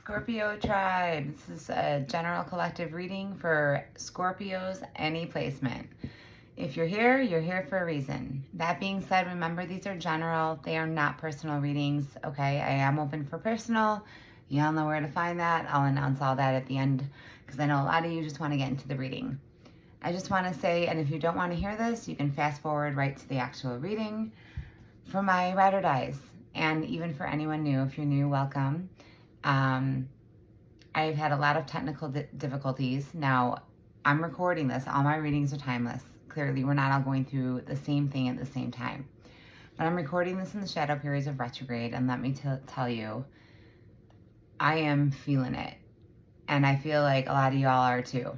Scorpio tribe. This is a general collective reading for Scorpios, any placement. If you're here for a reason. That being said, remember these are general. They are not personal readings, okay? I am open for personal. You all know where to find that. I'll announce all that at the end because I know a lot of you just want to get into the reading. I just want to say, and if you don't want to hear this, you can fast forward right to the actual reading for my ride or dies. And even for anyone new, if you're new, welcome. I've had a lot of technical difficulties. Now, I'm recording this. All my readings are timeless. Clearly, we're not all going through the same thing at the same time. But I'm recording this in the shadow periods of retrograde, and let me tell you, I am feeling it. And I feel like a lot of y'all are too.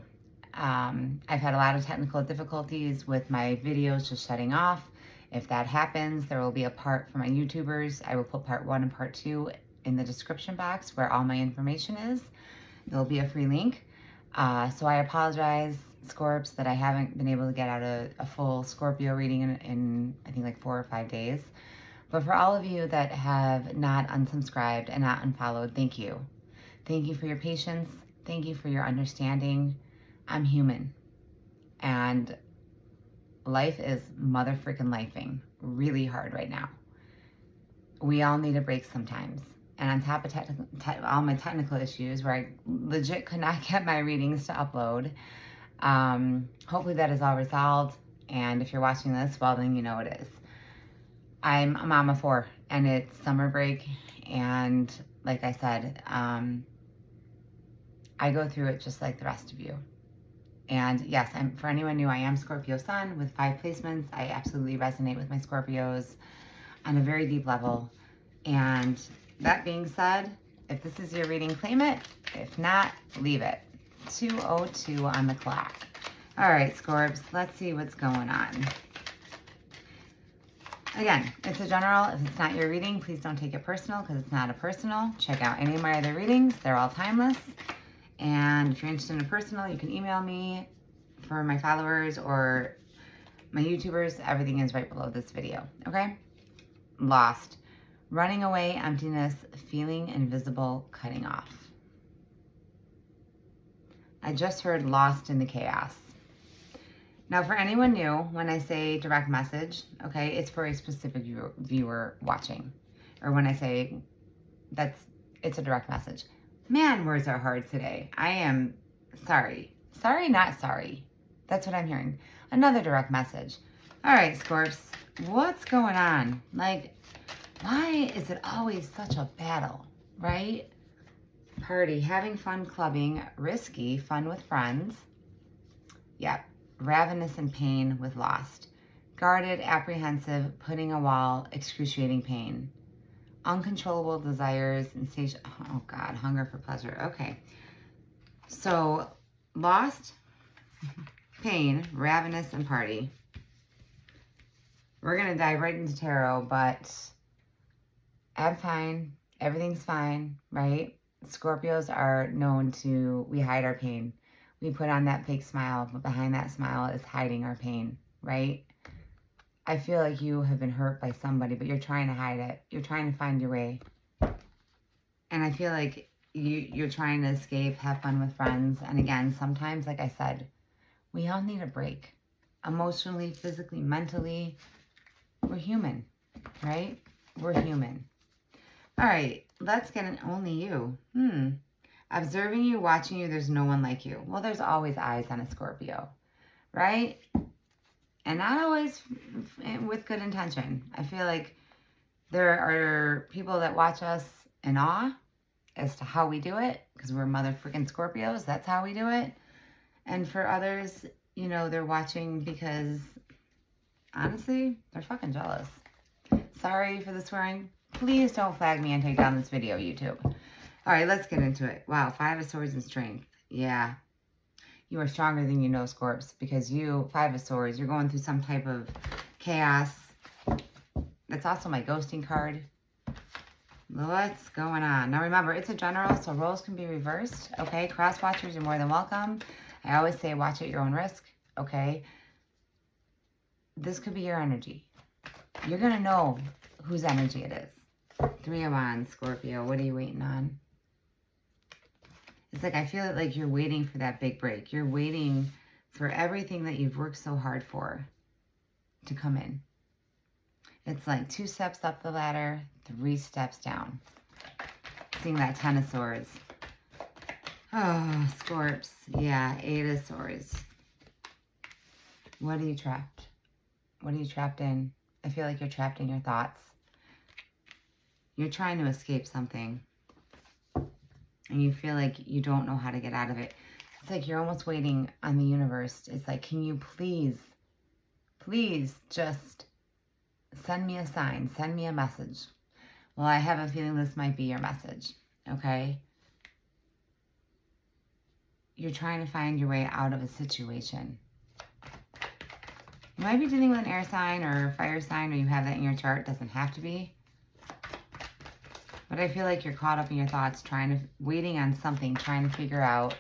I've had a lot of technical difficulties with my videos just shutting off. If that happens, there will be a part for my YouTubers. I will put part 1 and part 2 in the description box where all my information is. There'll be a free link. So I apologize, Scorps, that I haven't been able to get out a full Scorpio reading in I think like 4 or 5 days. But for all of you that have not unsubscribed and not unfollowed, thank you. Thank you for your patience. Thank you for your understanding. I'm human. And life is mother freaking lifing really hard right now. We all need a break sometimes. And on top of all my technical issues where I legit could not get my readings to upload, hopefully that is all resolved. And if you're watching this, well, then you know it is. I'm a mom of 4 and it's summer break. And like I said, I go through it just like the rest of you. And yes, for anyone new, I am Scorpio Sun with 5 placements. I absolutely resonate with my Scorpios on a very deep level. And that being said, if this is your reading, claim it. If not, leave it. 2:02 on the clock. All right, Scorps, let's see what's going on. Again, it's a general. If it's not your reading, please don't take it personal because it's not a personal. Check out any of my other readings. They're all timeless. And if you're interested in a personal, you can email me for my followers or my YouTubers. Everything is right below this video, okay? Lost. Running away, emptiness, feeling invisible, cutting off. I just heard lost in the chaos. Now, for anyone new, when I say direct message, okay, it's for a specific viewer watching. Or when I say it's a direct message. Man, words are hard today. I am sorry. Sorry, not sorry. That's what I'm hearing. Another direct message. All right, Scorps, what's going on? Like, why is it always such a battle, right? Party, having fun clubbing, risky, fun with friends. Yep, ravenous and pain with lost. Guarded, apprehensive, putting a wall, excruciating pain. Uncontrollable desires, insatiable, oh God, hunger for pleasure. Okay, so lost, pain, ravenous, and party. We're gonna dive right into tarot, but I'm fine. Everything's fine, right? Scorpios are known to, we hide our pain. We put on that fake smile, but behind that smile is hiding our pain, right? I feel like you have been hurt by somebody, but you're trying to hide it. You're trying to find your way. And I feel like you're trying to escape, have fun with friends. And again, sometimes, like I said, we all need a break. Emotionally, physically, mentally. We're human, right? We're human. All right, let's get an only you. Observing you, watching you, there's no one like you. Well, there's always eyes on a Scorpio, right? And not always with good intention. I feel like there are people that watch us in awe as to how we do it because we're mother freaking Scorpios. That's how we do it. And for others, you know, they're watching because, honestly, they're fucking jealous. Sorry for the swearing. Please don't flag me and take down this video, YouTube. All right, let's get into it. Wow, 5 of Swords and Strength. Yeah. You are stronger than you know, Scorps, because you, 5 of Swords, you're going through some type of chaos. That's also my ghosting card. What's going on? Now remember, it's a general, so roles can be reversed, okay? Cross watchers, you're more than welcome. I always say watch at your own risk, okay? This could be your energy. You're going to know whose energy it is. 3 of Wands, Scorpio. What are you waiting on? It's like, I feel like you're waiting for that big break. You're waiting for everything that you've worked so hard for to come in. It's like 2 steps up the ladder, 3 steps down. Seeing that 10 of Swords. Oh, Scorps. Yeah, 8 of Swords. What are you trapped? What are you trapped in? I feel like you're trapped in your thoughts. You're trying to escape something. And you feel like you don't know how to get out of it. It's like you're almost waiting on the universe. It's like, can you please just send me a sign, send me a message. Well, I have a feeling this might be your message, okay? You're trying to find your way out of a situation. You might be dealing with an air sign or a fire sign, or you have that in your chart. Doesn't have to be. But I feel like you're caught up in your thoughts, waiting on something, trying to figure out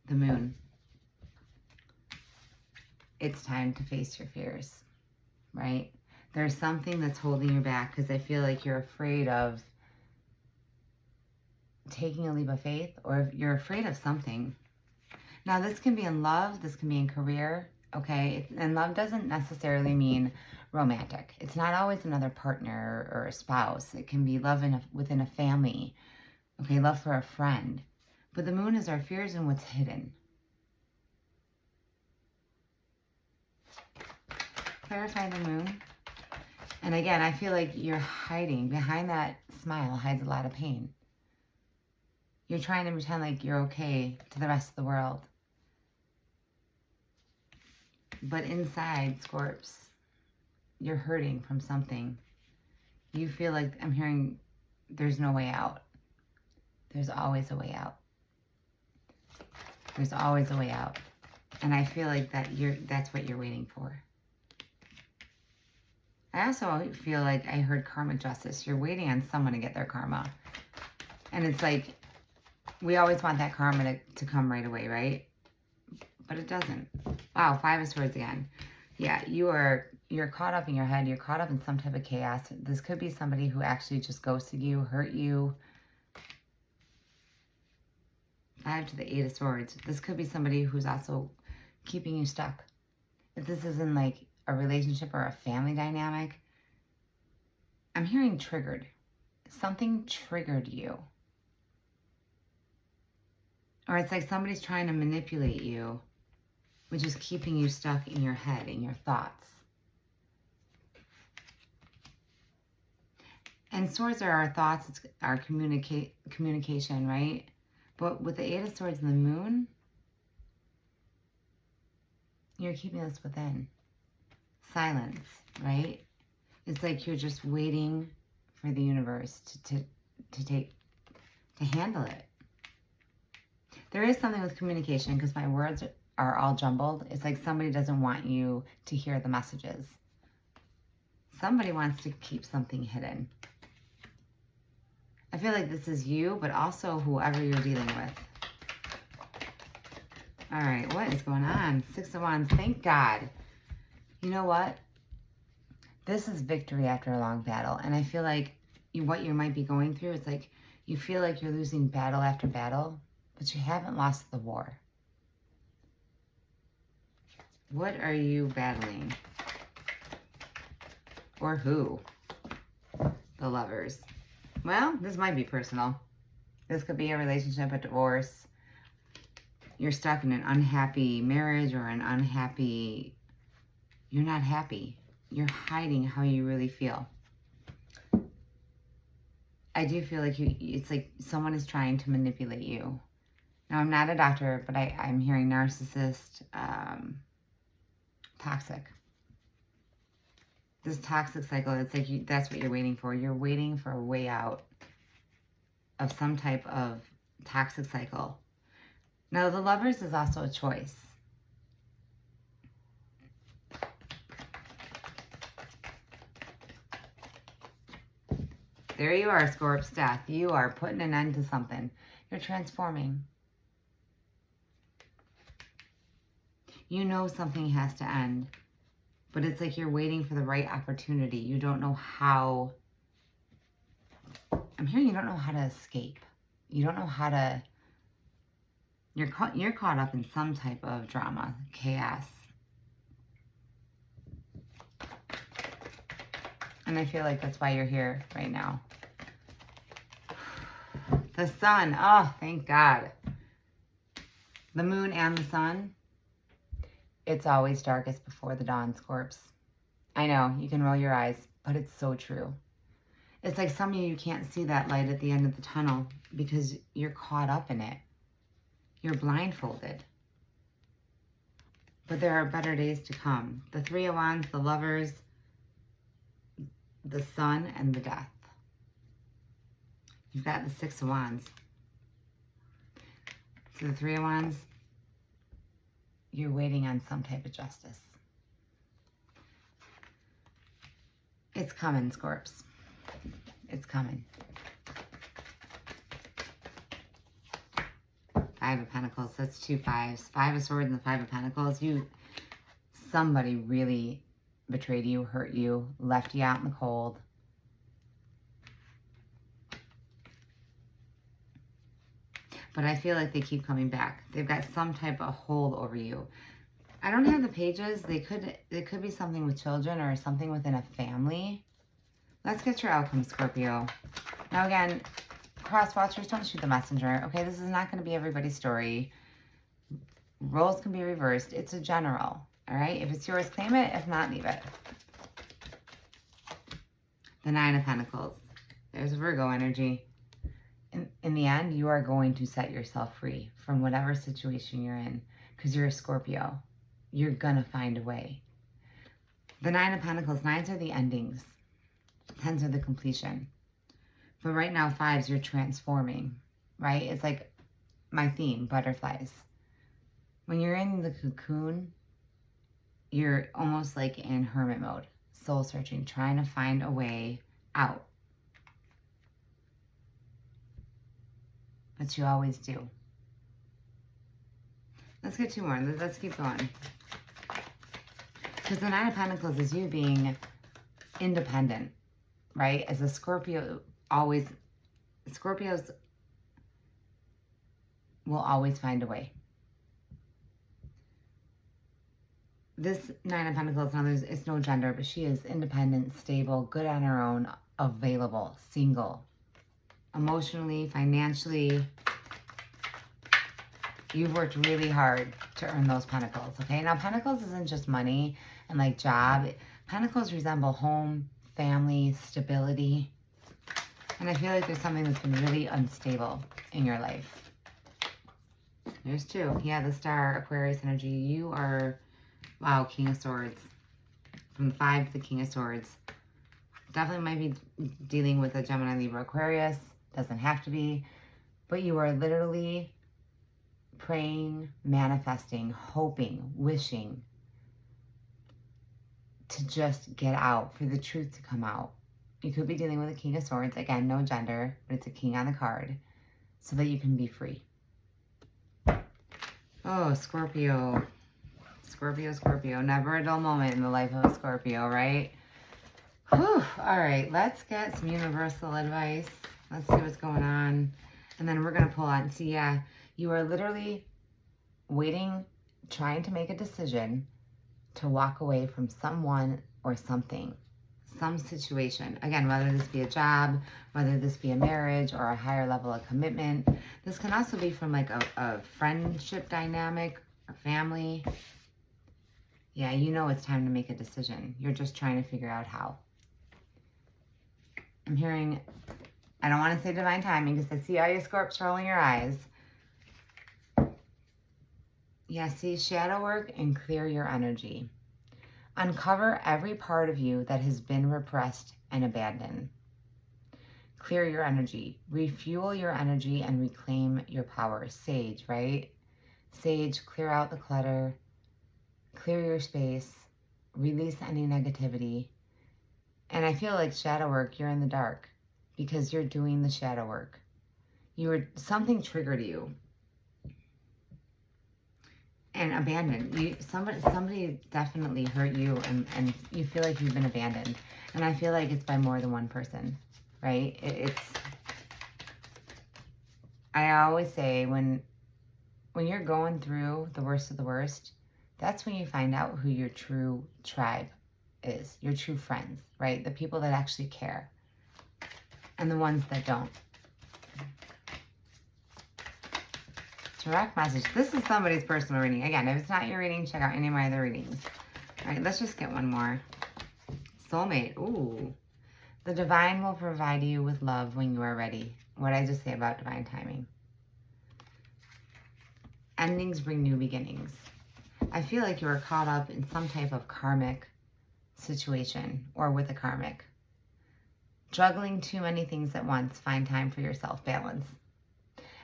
the Moon. It's time to face your fears, right? There's something that's holding you back because I feel like you're afraid of taking a leap of faith, or you're afraid of something. Now, this can be in love, this can be in career, okay? And love doesn't necessarily mean romantic. It's not always another partner or a spouse. It can be love within a family, okay? Love for a friend. But the Moon is our fears and what's hidden. Clarify the Moon. And again, I feel like you're hiding. Behind that smile hides a lot of pain. You're trying to pretend like you're okay to the rest of the world. But inside, Scorps, you're hurting from something. You feel like, I'm hearing, there's no way out. There's always a way out. There's always a way out. And I feel like that's what you're waiting for. I also feel like I heard karma justice. You're waiting on someone to get their karma. And it's like, we always want that karma to come right away, right? But it doesn't. Wow, 5 of Swords again. Yeah, you're caught up in your head. You're caught up in some type of chaos. This could be somebody who actually just ghosted you, hurt you. 5 to the 8 of Swords. This could be somebody who's also keeping you stuck. If this isn't like a relationship or a family dynamic, I'm hearing triggered. Something triggered you. Or it's like somebody's trying to manipulate you, which is keeping you stuck in your head, in your thoughts. And Swords are our thoughts, it's our communication, right? But with the 8 of Swords and the Moon, you're keeping this within. Silence, right? It's like you're just waiting for the universe to handle it. There is something with communication, because my words are all jumbled. It's like somebody doesn't want you to hear the messages. Somebody wants to keep something hidden. I feel like this is you, but also whoever you're dealing with. All right, what is going on? 6 of Wands, thank God. You know what? This is victory after a long battle. And I feel like what you might be going through, it's like you feel like you're losing battle after battle, but you haven't lost the war. What are you battling? Or who? The Lovers. Well, this might be personal. This could be a relationship, a divorce. You're stuck in an unhappy marriage or an unhappy... You're not happy. You're hiding how you really feel. I do feel like it's like someone is trying to manipulate you. Now, I'm not a doctor, but I'm hearing narcissist, toxic. This toxic cycle, it's like that's what you're waiting for. You're waiting for a way out of some type of toxic cycle. Now, the Lovers is also a choice. There you are, Scorpio Death. You are putting an end to something. You're transforming. You know something has to end, but it's like you're waiting for the right opportunity. You don't know how I'm hearing you don't know how to escape. You don't know how to, you're caught up in some type of drama, chaos. And I feel like that's why you're here right now. The sun, oh, thank God. The moon and the sun, it's always darkest before the dawn, Scorps. I know, you can roll your eyes, but it's so true. It's like some of you can't see that light at the end of the tunnel because you're caught up in it. You're blindfolded. But there are better days to come. The Three of Wands, the Lovers, the Sun, and the Death. You've got the Six of Wands. So the Three of Wands, you're waiting on some type of justice. It's coming, Scorps. It's coming. Five of Pentacles, that's 2 5s. Five of Swords and the Five of Pentacles. Somebody really betrayed you, hurt you, left you out in the cold. But I feel like they keep coming back. They've got some type of hold over you. I don't have the pages. They could be something with children or something within a family. Let's get your outcome, Scorpio. Now again, cross watchers, don't shoot the messenger. Okay, this is not going to be everybody's story. Roles can be reversed. It's a general. All right, if it's yours, claim it. If not, leave it. The Nine of Pentacles. There's Virgo energy. In the end, you are going to set yourself free from whatever situation you're in because you're a Scorpio. You're going to find a way. The Nine of Pentacles, nines are the endings. Tens are the completion. But right now, fives, you're transforming, right? It's like my theme, butterflies. When you're in the cocoon, you're almost like in hermit mode, soul searching, trying to find a way out. But you always do. Let's get two more. Let's keep going. Because the Nine of Pentacles is you being independent, right? As a Scorpio, Scorpios will always find a way. This Nine of Pentacles, now it's no gender, but she is independent, stable, good on her own, available, single. Emotionally, financially, you've worked really hard to earn those pentacles, okay? Now, pentacles isn't just money and like job. Pentacles resemble home, family, stability. And I feel like there's something that's been really unstable in your life. There's two. Yeah, the Star, Aquarius energy. You are, wow, King of Swords. From 5 to the King of Swords. Definitely might be dealing with a Gemini, Libra, Aquarius. Doesn't have to be. But you are literally praying, manifesting, hoping, wishing to just get out, for the truth to come out. You could be dealing with a King of Swords. Again, no gender, but it's a king on the card. So that you can be free. Oh, Scorpio. Scorpio, Scorpio. Never a dull moment in the life of a Scorpio, right? Whew. All right, let's get some universal advice. Let's see what's going on. And then we're going to pull on. See, yeah, you are literally waiting, trying to make a decision to walk away from someone or something, some situation. Again, whether this be a job, whether this be a marriage or a higher level of commitment. This can also be from like a friendship dynamic or family. Yeah, you know it's time to make a decision. You're just trying to figure out how. I'm hearing, I don't want to say divine timing because I see all your Scorps rolling your eyes. Yeah, see, shadow work and clear your energy. Uncover every part of you that has been repressed and abandoned. Clear your energy. Refuel your energy and reclaim your power. Sage, right? Sage, clear out the clutter. Clear your space. Release any negativity. And I feel like shadow work, you're in the dark because you're doing the shadow work. Something triggered you. And abandoned. Somebody definitely hurt you and you feel like you've been abandoned. And I feel like it's by more than one person, right? I always say when you're going through the worst of the worst, that's when you find out who your true tribe is, your true friends, right? The people that actually care and the ones that don't. Direct message. This is somebody's personal reading. Again, if it's not your reading, check out any of my other readings. All right, let's just get one more. Soulmate. Ooh. The divine will provide you with love when you are ready. What did I just say about divine timing? Endings bring new beginnings. I feel like you are caught up in some type of karmic situation or with a karmic. Juggling too many things at once. Find time for yourself. Balance.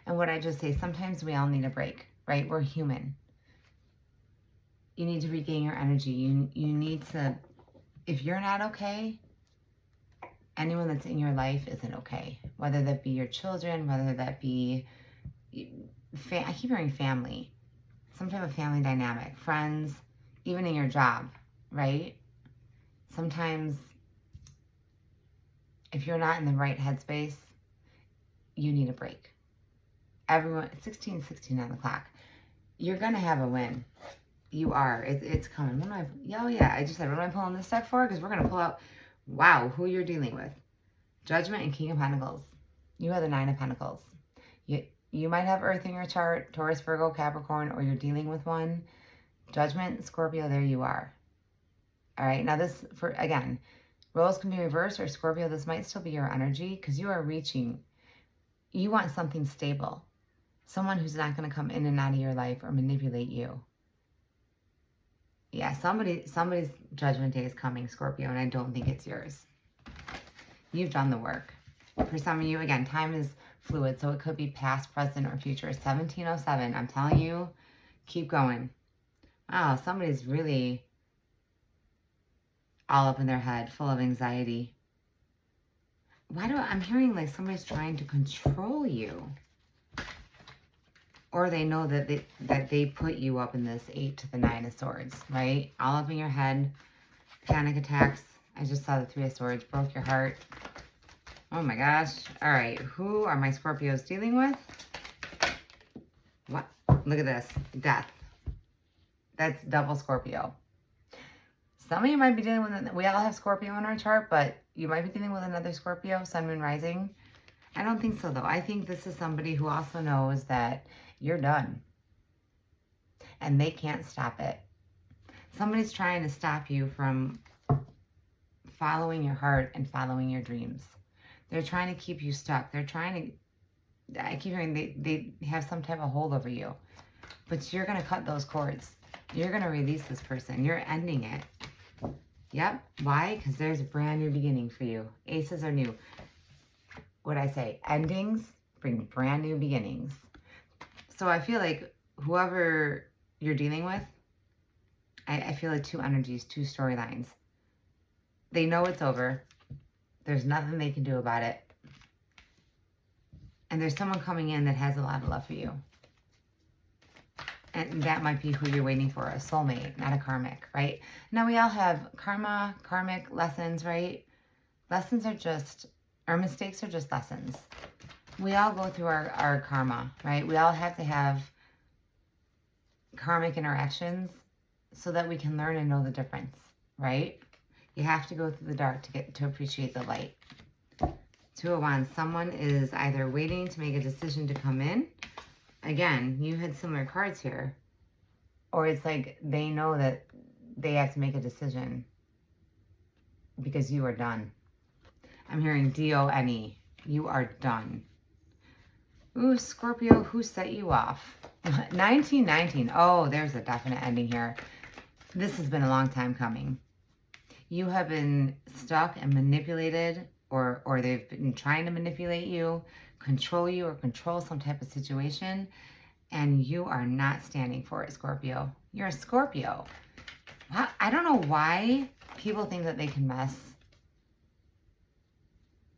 And what I just say, sometimes we all need a break, right? We're human. You need to regain your energy. You need to, if you're not okay, anyone that's in your life isn't okay. Whether that be your children, whether that be, I keep hearing family, some type of family dynamic, friends, even in your job, right? Sometimes if you're not in the right headspace, you need a break. Everyone, 16 on the clock. You're going to have a win. You are. It's coming. What am I? Oh, yeah. I just said, what am I pulling this deck for? Because we're going to pull out, wow, who you're dealing with. Judgment and King of Pentacles. You are the Nine of Pentacles. You might have Earth in your chart, Taurus, Virgo, Capricorn, or you're dealing with one. Judgment, Scorpio, there you are. All right. Now this, again, roles can be reversed, or Scorpio, this might still be your energy because you are reaching. You want something stable. Someone who's not going to come in and out of your life or manipulate you. Yeah, somebody's judgment day is coming, Scorpio, and I don't think it's yours. You've done the work. For some of you, again, time is fluid, so it could be past, present, or future. 1707, I'm telling you, keep going. Wow, somebody's really all up in their head, full of anxiety. I'm hearing like somebody's trying to control you. Or they know that they put you up in this 8 to the 9 of Swords, right? All up in your head, panic attacks. I just saw the 3 of Swords, broke your heart. Oh my gosh. All right, who are my Scorpios dealing with? What? Look at this, death. That's double Scorpio. Some of you might be dealing with, we all have Scorpio in our chart, but you might be dealing with another Scorpio, Sun, Moon, Rising. I don't think so, though. I think this is somebody who also knows that you're done. And they can't stop it. Somebody's trying to stop you from following your heart and following your dreams. They're trying to keep you stuck. They're trying to, I keep hearing they have some type of hold over you. But you're going to cut those cords. You're going to release this person. You're ending it. Yep. Why? Because there's a brand new beginning for you. Aces are new. What I say, endings bring brand new beginnings. So I feel like whoever you're dealing with, I feel like two energies, two storylines. They know it's over. There's nothing they can do about it. And there's someone coming in that has a lot of love for you. And that might be who you're waiting for, a soulmate, not a karmic, right? Now we all have karma, karmic lessons, right? Lessons are just, our mistakes are just lessons. We all go through our karma, right? We all have to have karmic interactions so that we can learn and know the difference, right? You have to go through the dark to get to appreciate the light. 2 of Wands, someone is either waiting to make a decision to come in. Again, you had similar cards here. Or it's like they know that they have to make a decision because you are done. I'm hearing D-O-N-E. You are done. Ooh, Scorpio, who set you off? 1919. Oh, there's a definite ending here. This has been a long time coming. You have been stuck and manipulated, or they've been trying to manipulate you, control you, or control some type of situation, and you are not standing for it, Scorpio. You're a Scorpio. I don't know why people think that they can mess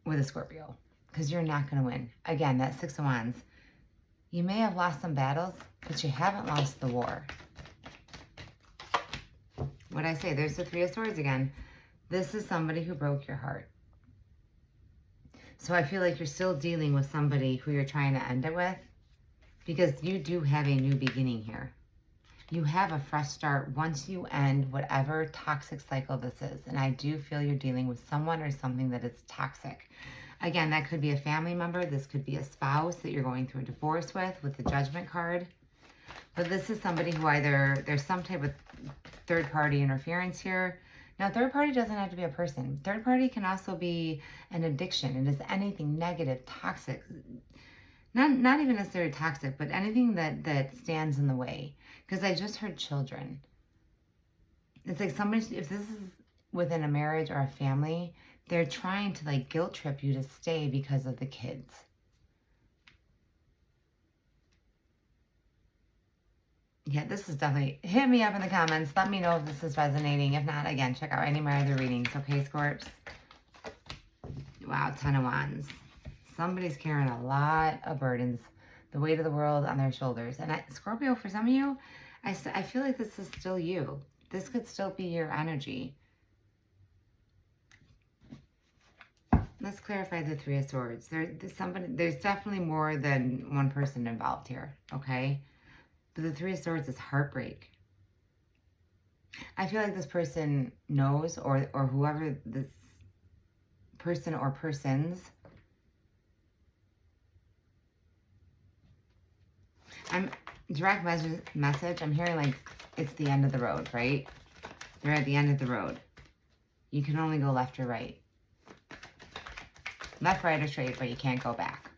with a Scorpio, because you're not going to win. Again, that 6 of Wands. You may have lost some battles, but you haven't lost the war. What'd I say? There's the 3 of Swords again. This is somebody who broke your heart. So I feel like you're still dealing with somebody who you're trying to end it with, because you do have a new beginning here. You have a fresh start once you end whatever toxic cycle this is. And I do feel you're dealing with someone or something that is toxic. Again, that could be a family member. This could be a spouse that you're going through a divorce with the Judgment card. But this is somebody who either there's some type of third party interference here. Now, third party doesn't have to be a person. Third party can also be an addiction. It is anything negative, toxic. Not even necessarily toxic, but anything that stands in the way. Because I just heard children. It's like somebody, if this is within a marriage or a family, they're trying to like guilt trip you to stay because of the kids. Yeah, this is definitely, hit me up in the comments. Let me know if this is resonating. If not, again, check out any of my other readings. Okay, Scorps? Wow, 10 of Wands. Somebody's carrying a lot of burdens, the weight of the world on their shoulders. And Scorpio, for some of you, I feel like this is still you. This could still be your energy. Let's clarify the Three of Swords. There's definitely more than one person involved here, okay? But the Three of Swords is heartbreak. I feel like this person knows, or whoever this person or persons, direct message, I'm hearing like it's the end of the road, right? They're at the end of the road. You can only go left or right. Left, right, or straight, but you can't go back.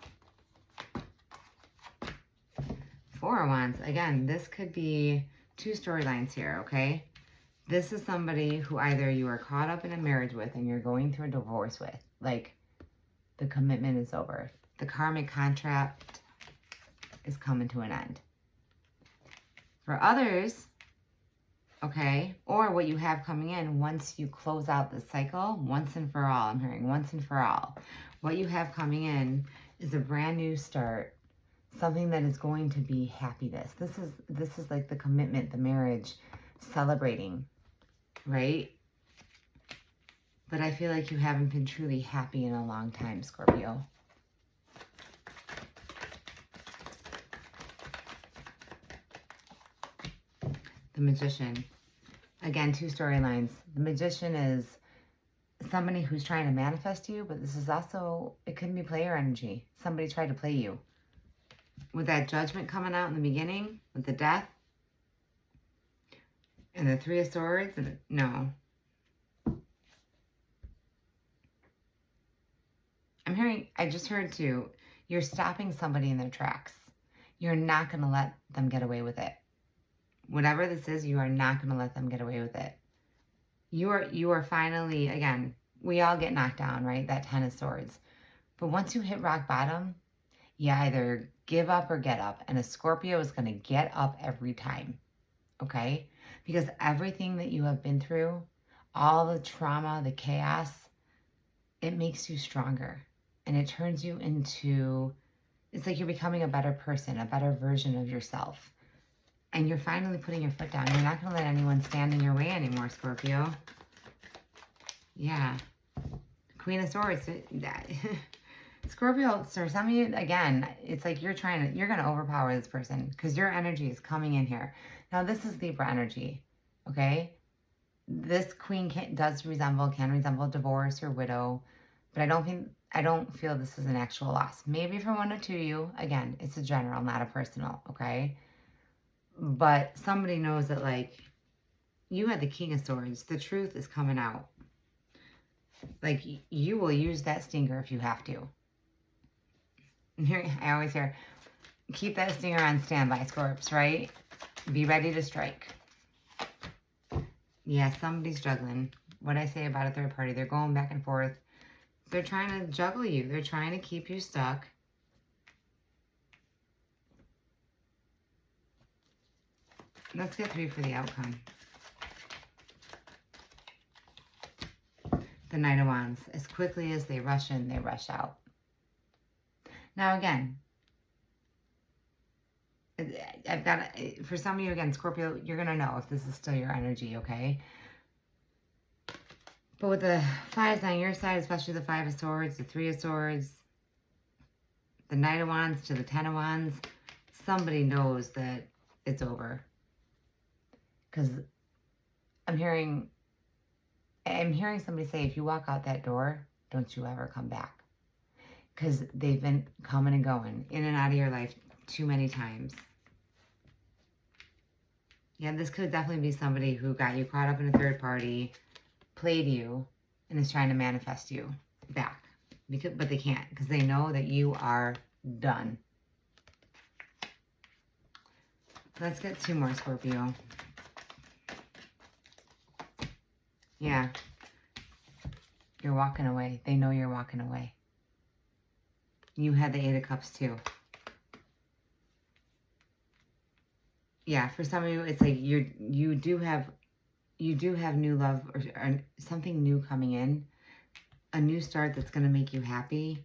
Four of Wands. Again, this could be two storylines here, okay? This is somebody who either you are caught up in a marriage with and you're going through a divorce with. Like, the commitment is over. The karmic contract is coming to an end. For others, okay, or what you have coming in once you close out the cycle, once and for all. I'm hearing once and for all. What you have coming in is a brand new start, something that is going to be happiness. This is like the commitment, the marriage, celebrating, right? But I feel like you haven't been truly happy in a long time, Scorpio. The Magician. Again, two storylines. The Magician is somebody who's trying to manifest you, but this is also, it can be player energy. Somebody tried to play you. With that Judgment coming out in the beginning, with the Death, and the Three of Swords, and no. I just heard too, you're stopping somebody in their tracks. You're not going to let them get away with it. Whatever this is, you are not going to let them get away with it. You are finally, again, we all get knocked down, right? That 10 of Swords. But once you hit rock bottom, you either give up or get up. And a Scorpio is going to get up every time, okay? Because everything that you have been through, all the trauma, the chaos, it makes you stronger. And it turns you into, it's like you're becoming a better person, a better version of yourself. And you're finally putting your foot down. You're not going to let anyone stand in your way anymore, Scorpio. Yeah. Queen of Swords. Scorpio, for some of you, again, it's like you're going to overpower this person because your energy is coming in here. Now, this is Libra energy, okay? This queen can resemble divorce or widow, but I don't feel this is an actual loss. Maybe for one or two of you, again, it's a general, not a personal, okay? But somebody knows that, like, you had the King of Swords. The truth is coming out. Like, you will use that stinger if you have to. I always hear, keep that stinger on standby, Scorps, right? Be ready to strike. Yeah, somebody's juggling. What I say about a third party, they're going back and forth. They're trying to juggle you. They're trying to keep you stuck. Let's get 3 for the outcome. The Knight of Wands. As quickly as they rush in, they rush out. Now again, I've got, for some of you, again, Scorpio, you're going to know if this is still your energy, okay? But with the 5s on your side, especially the 5 of Swords, the 3 of Swords, the Knight of Wands to the Ten of Wands, somebody knows that it's over. Because I'm hearing somebody say, if you walk out that door, don't you ever come back. Because they've been coming and going, in and out of your life too many times. Yeah, this could definitely be somebody who got you caught up in a third party, played you, and is trying to manifest you back. But they can't, because they know that you are done. Let's get 2 more, Scorpio. Yeah. You're walking away. They know you're walking away. You had the 8 of Cups too. Yeah, for some of you, it's like you do have new love or something new coming in. A new start that's going to make you happy.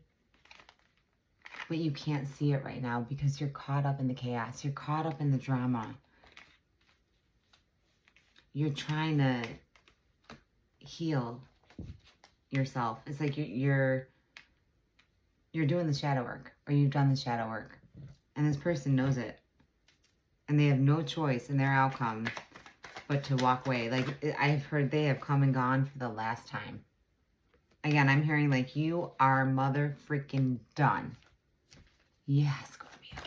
But you can't see it right now because you're caught up in the chaos. You're caught up in the drama. You're trying to heal yourself. It's like you're doing the shadow work, or you've done the shadow work. And this person knows it. And they have no choice in their outcome but to walk away. Like, I've heard they have come and gone for the last time. Again, I'm hearing like, you are mother freaking done. Yeah, Scorpio.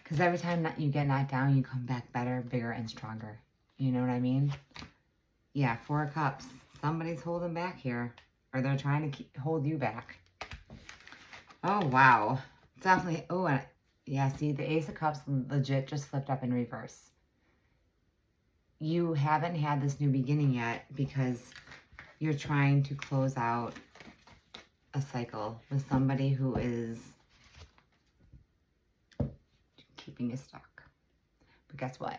Because every time that you get knocked down, you come back better, bigger, and stronger. You know what I mean? Yeah, 4 of Cups. Somebody's holding back here. Or they're trying to hold you back. Oh, wow. Definitely. Oh, yeah, see, the Ace of Cups legit just flipped up in reverse. You haven't had this new beginning yet because you're trying to close out a cycle with somebody who is keeping you stuck. But guess what?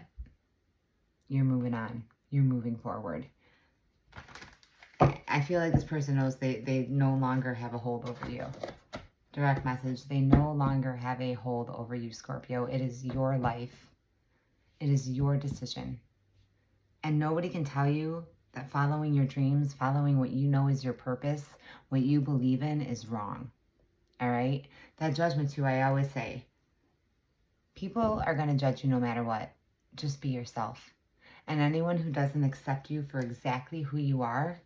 You're moving on. You're moving forward. I feel like this person knows they no longer have a hold over you. Direct message. They no longer have a hold over you, Scorpio. It is your life. It is your decision. And nobody can tell you that following your dreams, following what you know is your purpose, what you believe in is wrong. All right? That judgment too, I always say, people are going to judge you no matter what. Just be yourself. And anyone who doesn't accept you for exactly who you are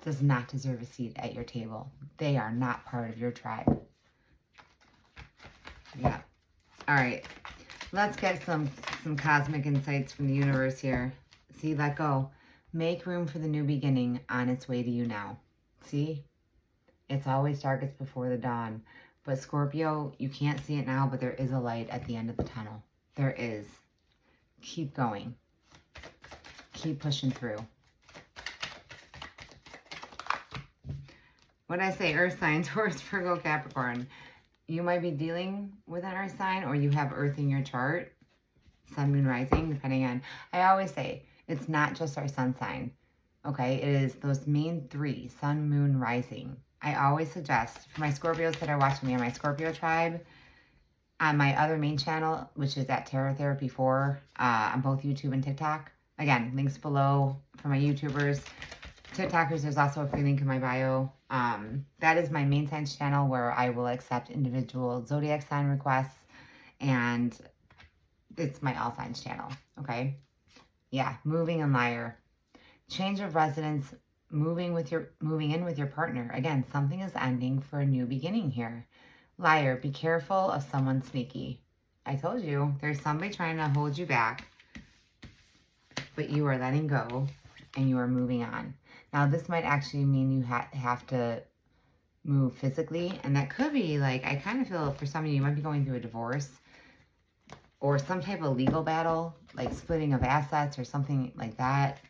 does not deserve a seat at your table. They are not part of your tribe. Yeah. All right. Let's get some cosmic insights from the universe here. See, let go. Make room for the new beginning on its way to you now. See? It's always darkest before the dawn. But Scorpio, you can't see it now, but there is a light at the end of the tunnel. There is. Keep going. Keep pushing through. What did I say? Earth sign, Taurus, Virgo, Capricorn. You might be dealing with an earth sign, or you have earth in your chart. Sun, moon, rising, depending on... I always say, it's not just our sun sign. Okay? It is those main 3, sun, moon, rising. I always suggest, for my Scorpios that are watching me on my Scorpio tribe, on my other main channel, which is at Tarot Therapy 4, on both YouTube and TikTok. Again, links below for my YouTubers. TikTokers, there's also a free link in my bio. That is my main signs channel where I will accept individual zodiac sign requests, and it's my all signs channel. Okay. Yeah. Moving and liar. Change of residence, moving in with your partner. Again, something is ending for a new beginning here. Liar, be careful of someone sneaky. I told you, there's somebody trying to hold you back, but you are letting go and you are moving on. Now, this might actually mean you have to move physically, and that could be like, I kind of feel for some of you, you might be going through a divorce or some type of legal battle, like splitting of assets or something like that.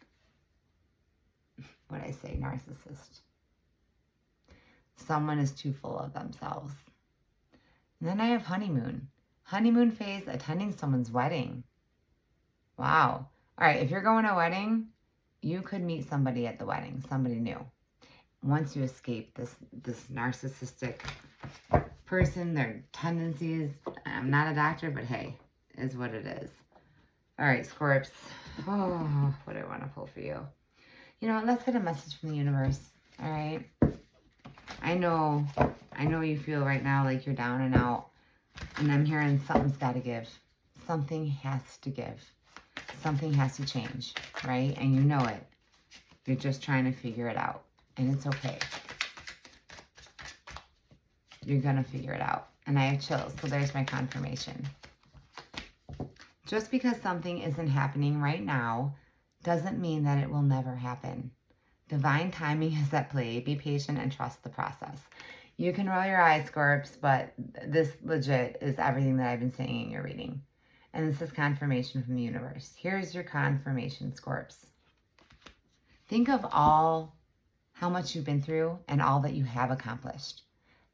What did I say? Narcissist. Someone is too full of themselves. And then I have honeymoon. Honeymoon phase, attending someone's wedding. Wow. All right, if you're going to a wedding, you could meet somebody at the wedding, somebody new. Once you escape this narcissistic person, their tendencies. I'm not a doctor, but hey, is what it is. All right, Scorps. Oh, what do I want to pull for you? You know, let's get a message from the universe. All right. I know I know you feel right now like you're down and out, and I'm hearing something's got to give. Something has to give. Something has to change, right? And you know it. You're just trying to figure it out, and it's okay. You're going to figure it out. And I have chills, so there's my confirmation. Just because something isn't happening right now doesn't mean that it will never happen. Divine timing is at play. Be patient and trust the process. You can roll your eyes, Scorps, but this legit is everything that I've been saying in your reading. And this is confirmation from the universe. Here's your confirmation, Scorps. Think of how much you've been through and all that you have accomplished.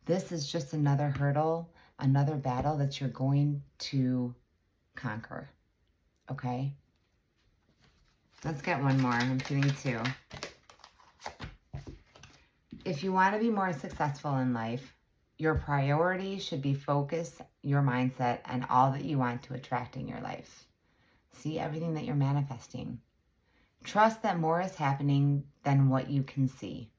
This is just another hurdle, another battle that you're going to conquer. Okay? Let's get one more. I'm feeling two. If you want to be more successful in life, your priority should be focus your mindset and all that you want to attract in your life. See everything that you're manifesting. Trust that more is happening than what you can see.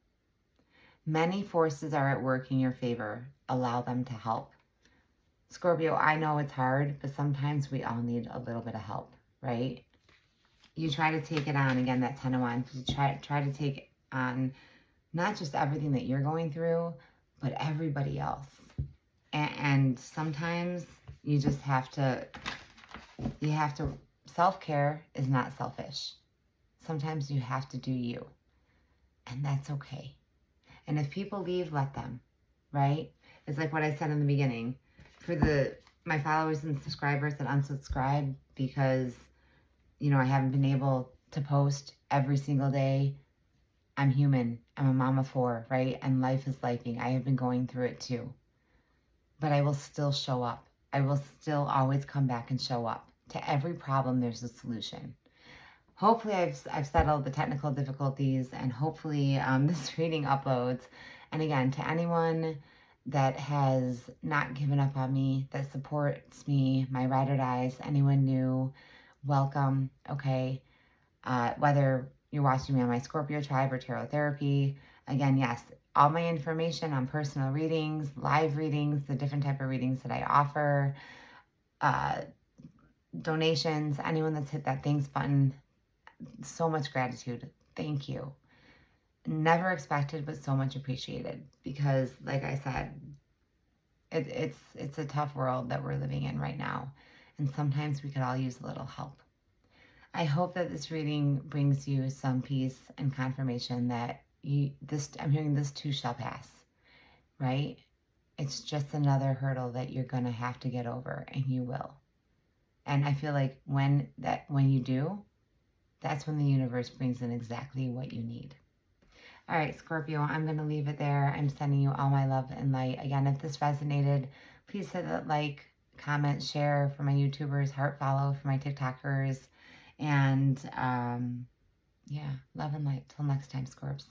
Many forces are at work in your favor. Allow them to help. Scorpio, I know it's hard, but sometimes we all need a little bit of help, right? You try to take it on, again, that 10 of Wands. You try to take on not just everything that you're going through, but everybody else. And sometimes you just have to, self-care is not selfish. Sometimes you have to do you, and that's okay. And if people leave, let them, right? It's like what I said in the beginning. For my followers and subscribers that unsubscribe because, you know, I haven't been able to post every single day. I'm human. I'm a mom of 4, right? And life is lifing. I have been going through it too. But I will still show up. I will still always come back and show up. To every problem, there's a solution. Hopefully, I've settled the technical difficulties, and hopefully this reading uploads. And again, to anyone that has not given up on me, that supports me, my ride or dies, anyone new, welcome, okay? Whether you're watching me on my Scorpio tribe or tarot therapy, again, yes, all my information on personal readings, live readings, the different type of readings that I offer, donations, anyone that's hit that thanks button, so much gratitude. Thank you. Never expected, but so much appreciated, because like I said, it's a tough world that we're living in right now, and sometimes we could all use a little help. I hope that this reading brings you some peace and confirmation that I'm hearing this too shall pass, right? It's just another hurdle that you're going to have to get over, and you will. And I feel like when you do, that's when the universe brings in exactly what you need. All right, Scorpio, I'm going to leave it there. I'm sending you all my love and light. Again, if this resonated, please hit that like, comment, share for my YouTubers, heart follow for my TikTokers. And yeah, love and light. Till next time, Scorps.